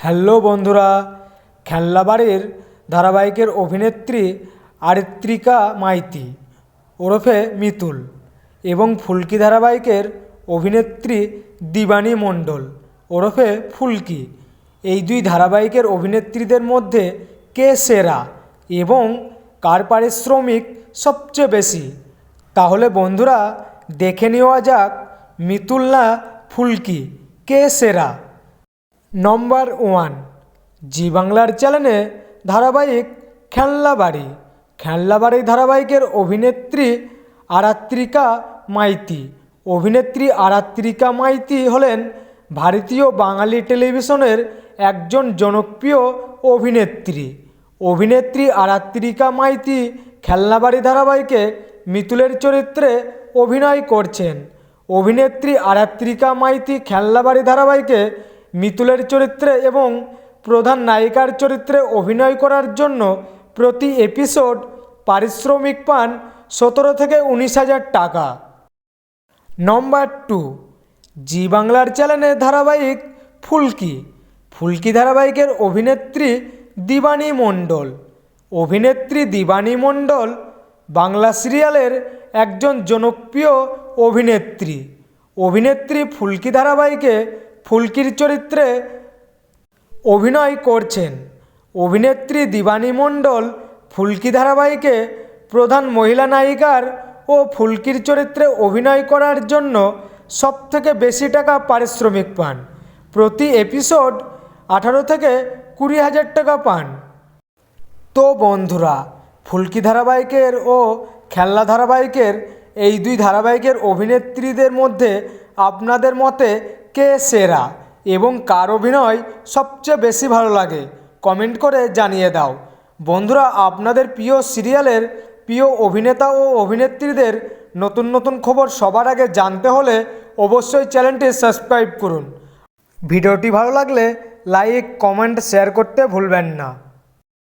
Hello বন্ধুরা, খেলনাবাড়ির ধারাবাহিকের অভিনেত্রী আরিত্রিকা মাইতি ওরফে মিতুল এবং ফুলকি ধারাবাহিকের অভিনেত্রী দিবানী মণ্ডল ওরফে ফুলকি, এই দুই ধারাবাহিকের অভিনেত্রীদের মধ্যে কে সেরা এবং কার পারিশ্রমিক সবচেয়ে বেশি? তাহলে বন্ধুরা দেখে নেওয়া যাক মিতুল না ফুলকি, কে সেরা। নম্বর 1, জি বাংলার চ্যানেলে ধারাবাহিক খেলনাবাড়ি। খেলনাবাড়ি ধারাবাহিকের অভিনেত্রী আরাত্রিকা মাইতি। অভিনেত্রী আরাত্রিকা মাইতি হলেন ভারতীয় বাঙালি টেলিভিশনের একজন জনপ্রিয় অভিনেত্রী। অভিনেত্রী আরাত্রিকা মাইতি খেলনাবাড়ি ধারাবাহিকে মিতুলের চরিত্রে অভিনয় করছেন। অভিনেত্রী আরাত্রিকা মাইতি খেলনাবাড়ি ধারাবাহিকে মিতুলের চরিত্রে এবং প্রধান নায়িকার চরিত্রে অভিনয় করার জন্য প্রতি এপিসোড পারিশ্রমিক পান 17 থেকে 19,000 টাকা। নম্বর 2, জি বাংলার চ্যানেলে ধারাবাহিক ফুলকি। ফুলকি ধারাবাহিকের অভিনেত্রী দিবানী মণ্ডল। অভিনেত্রী দিবানী মণ্ডল বাংলা সিরিয়ালের একজন জনপ্রিয় অভিনেত্রী। অভিনেত্রী ফুলকি ধারাবাহিকে ফুলকির চরিত্রে অভিনয় করছেন। অভিনেত্রী দিবানী মণ্ডল ফুলকি ধারাবাহিকে প্রধান মহিলা নায়িকার ও ফুলকির চরিত্রে অভিনয় করার জন্য সবথেকে বেশি টাকা পারিশ্রমিক পান। প্রতি এপিসোড 18 থেকে 20,000 টাকা পান। তো বন্ধুরা, ফুলকি ধারাবাহিকের ও খেলনা ধারাবাহিকের এই দুই ধারাবাহিকের অভিনেত্রীদের মধ্যে আপনাদের মতে কে সেরা এবং কার অভিনয় সবচেয়ে বেশি ভালো লাগে কমেন্ট করে জানিয়ে দাও। বন্ধুরা, আপনাদের প্রিয় সিরিয়ালের প্রিয় অভিনেতা ও অভিনেত্রীদের নতুন নতুন খবর সবার আগে জানতে হলে অবশ্যই চ্যানেলটি সাবস্ক্রাইব করুন। ভিডিওটি ভালো লাগলে লাইক, কমেন্ট, শেয়ার করতে ভুলবেন না।